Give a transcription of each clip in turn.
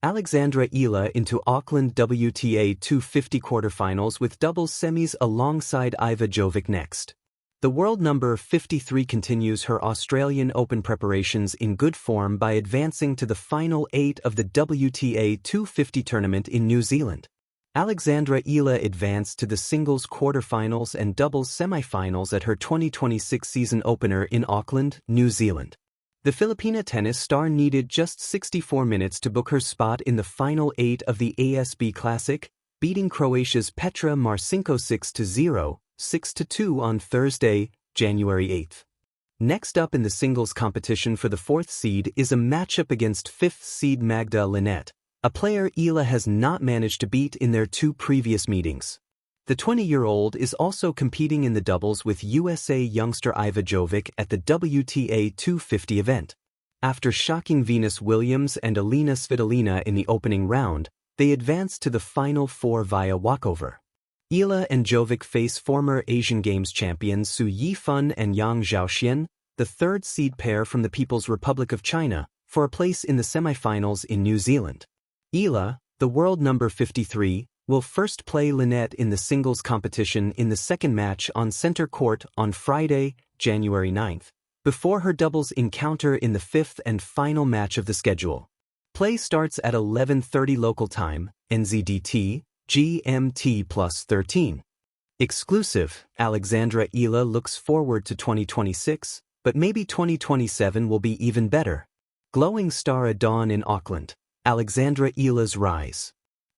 Alexandra Eala into Auckland WTA 250 quarterfinals with doubles semis alongside Iva Jovic next. The world number 53 continues her Australian Open preparations in good form by advancing to the final 8 of the WTA 250 tournament in New Zealand. Alexandra Eala advanced to the singles quarterfinals and doubles semifinals at her 2026 season opener in Auckland, New Zealand. The Filipina tennis star needed just 64 minutes to book her spot in the final 8 of the ASB Classic, beating Croatia's Petra Marcinko 6-0, 6-2 on Thursday, January 8. Next up in the singles competition for the 4th seed is a matchup against 5th seed Magda Linette, a player Eala has not managed to beat in their 2 previous meetings. The 20-year-old is also competing in the doubles with USA youngster Iva Jovic at the WTA 250 event. After shocking Venus Williams and Alina Svitolina in the opening round, they advanced to the final 4 via walkover. Eala and Jovic face former Asian Games champions Su Yifan and Yang Zhaoxian, the 3rd seed pair from the People's Republic of China, for a place in the semifinals in New Zealand. Eala, the world number 53, will first play Linette in the singles competition in the second match on center court on Friday, January 9, before her doubles encounter in the 5th and final match of the schedule. Play starts at 11:30 local time, NZDT, GMT +13. Exclusive, Alexandra Eala looks forward to 2026, but maybe 2027 will be even better. Glowing star at dawn in Auckland, Alexandra Eala's rise.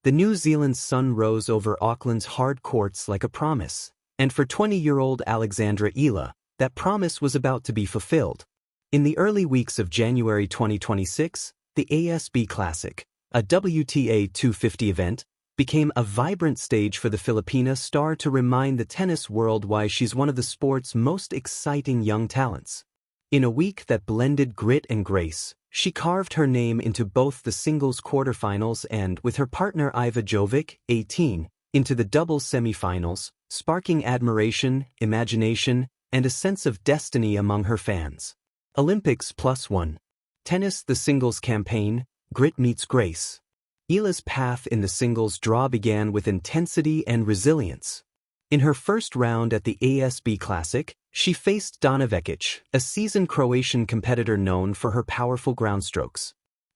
The New Zealand sun rose over Auckland's hard courts like a promise, and for 20-year-old Alexandra Eala, that promise was about to be fulfilled. In the early weeks of January 2026, the ASB Classic, a WTA 250 event, became a vibrant stage for the Filipina star to remind the tennis world why she's one of the sport's most exciting young talents. In a week that blended grit and grace, she carved her name into both the singles quarterfinals and, with her partner Iva Jovic, 18, into the doubles semifinals, sparking admiration, imagination, and a sense of destiny among her fans. Olympics +1. Tennis. The singles campaign, grit meets grace. Eala's path in the singles draw began with intensity and resilience. In her first round at the ASB Classic, she faced Dana Vekic, a seasoned Croatian competitor known for her powerful ground strokes.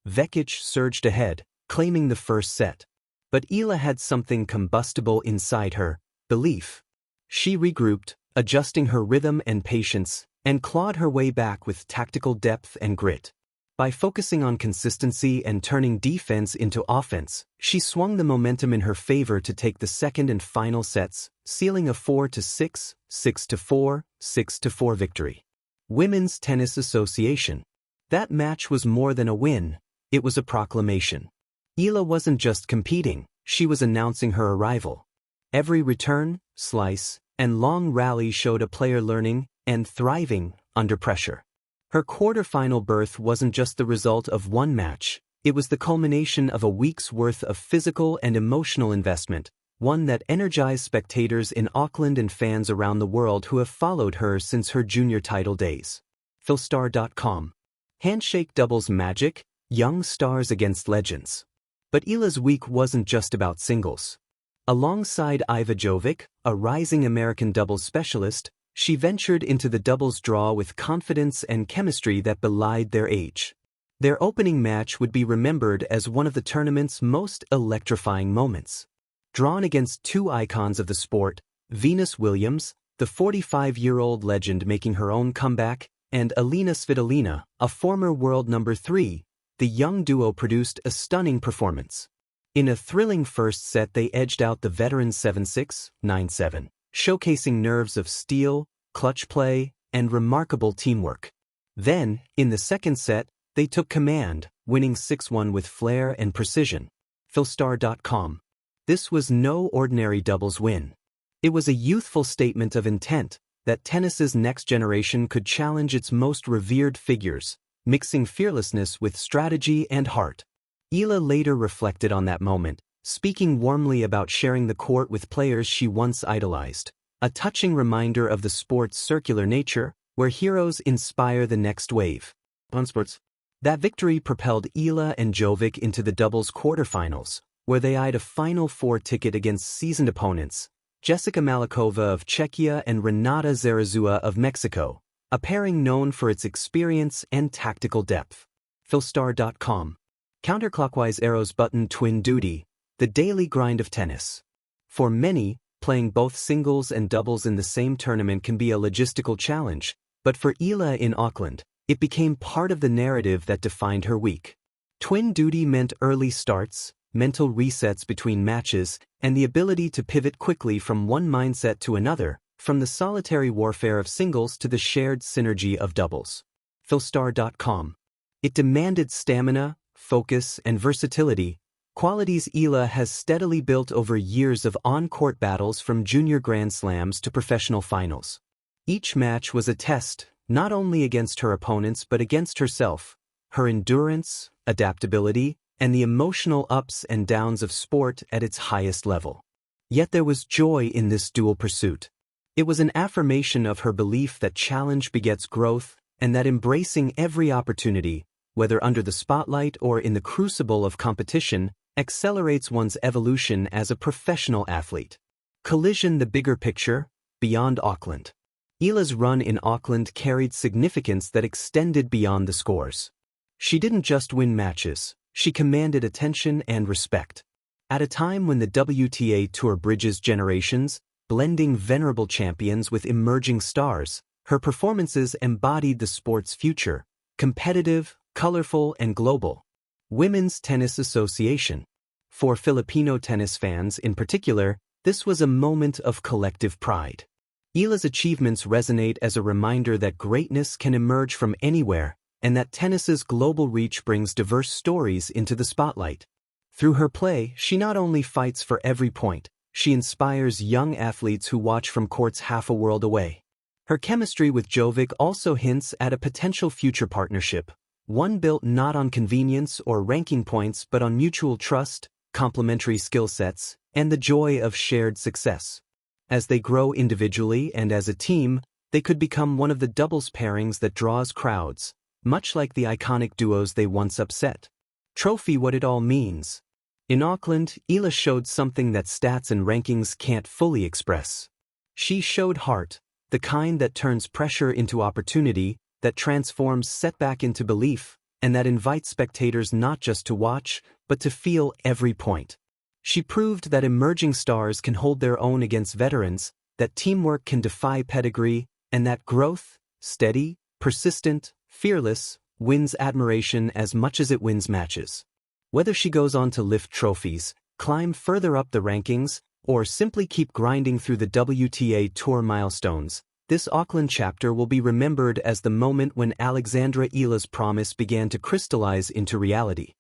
Vekic surged ahead, claiming the first set. But Eala had something combustible inside her, belief. She regrouped, adjusting her rhythm and patience, and clawed her way back with tactical depth and grit. By focusing on consistency and turning defense into offense, she swung the momentum in her favor to take the second and final sets, sealing a 4-6, 6-4, 6-4 victory. Women's Tennis Association. That match was more than a win, it was a proclamation. Eala wasn't just competing, she was announcing her arrival. Every return, slice, and long rally showed a player learning and thriving under pressure. Her quarterfinal berth wasn't just the result of one match, it was the culmination of a week's worth of physical and emotional investment, one that energized spectators in Auckland and fans around the world who have followed her since her junior title days. Philstar.com. Handshake doubles magic, young stars against legends. But Eala's week wasn't just about singles. Alongside Iva Jovic, a rising American doubles specialist, she ventured into the doubles draw with confidence and chemistry that belied their age. Their opening match would be remembered as one of the tournament's most electrifying moments. Drawn against 2 icons of the sport, Venus Williams, the 45-year-old legend making her own comeback, and Alina Svitolina, a former world number 3, the young duo produced a stunning performance. In a thrilling first set they edged out the veterans 7-6, 9-7. Showcasing nerves of steel, clutch play, and remarkable teamwork. Then, in the second set, they took command, winning 6-1 with flair and precision. Philstar.com. This was no ordinary doubles win. It was a youthful statement of intent that tennis's next generation could challenge its most revered figures, mixing fearlessness with strategy and heart. Eala later reflected on that moment, speaking warmly about sharing the court with players she once idolized, a touching reminder of the sport's circular nature, where heroes inspire the next wave. On Sports. That victory propelled Eala and Jovic into the doubles quarterfinals, where they eyed a Final Four ticket against seasoned opponents, Jessica Malikova of Czechia and Renata Zarazua of Mexico, a pairing known for its experience and tactical depth. Philstar.com. Counterclockwise arrows button twin duty, the daily grind of tennis. For many, playing both singles and doubles in the same tournament can be a logistical challenge, but for Eala in Auckland, it became part of the narrative that defined her week. Twin duty meant early starts, mental resets between matches, and the ability to pivot quickly from one mindset to another, from the solitary warfare of singles to the shared synergy of doubles. Philstar.com. It demanded stamina, focus, and versatility, qualities Eala has steadily built over years of on-court battles from junior Grand Slams to professional finals. Each match was a test, not only against her opponents but against herself, her endurance, adaptability, and the emotional ups and downs of sport at its highest level. Yet there was joy in this dual pursuit. It was an affirmation of her belief that challenge begets growth and that embracing every opportunity, whether under the spotlight or in the crucible of competition, accelerates one's evolution as a professional athlete. Collision: the bigger picture, beyond Auckland. Eala's run in Auckland carried significance that extended beyond the scores. She didn't just win matches, she commanded attention and respect. At a time when the WTA Tour bridges generations, blending venerable champions with emerging stars, her performances embodied the sport's future, competitive, colorful, and global. Women's Tennis Association. For Filipino tennis fans in particular, this was a moment of collective pride. Eala's achievements resonate as a reminder that greatness can emerge from anywhere, and that tennis's global reach brings diverse stories into the spotlight. Through her play, she not only fights for every point, she inspires young athletes who watch from courts half a world away. Her chemistry with Jovic also hints at a potential future partnership, one built not on convenience or ranking points but on mutual trust, complementary skill sets, and the joy of shared success. As they grow individually and as a team, they could become one of the doubles pairings that draws crowds, much like the iconic duos they once upset. Trophy: what it all means. In Auckland, Eala showed something that stats and rankings can't fully express. She showed heart, the kind that turns pressure into opportunity, that transforms setback into belief, and that invites spectators not just to watch, but to feel every point. She proved that emerging stars can hold their own against veterans, that teamwork can defy pedigree, and that growth, steady, persistent, fearless, wins admiration as much as it wins matches. Whether she goes on to lift trophies, climb further up the rankings, or simply keep grinding through the WTA Tour milestones, this Auckland chapter will be remembered as the moment when Alexandra Eala's promise began to crystallize into reality.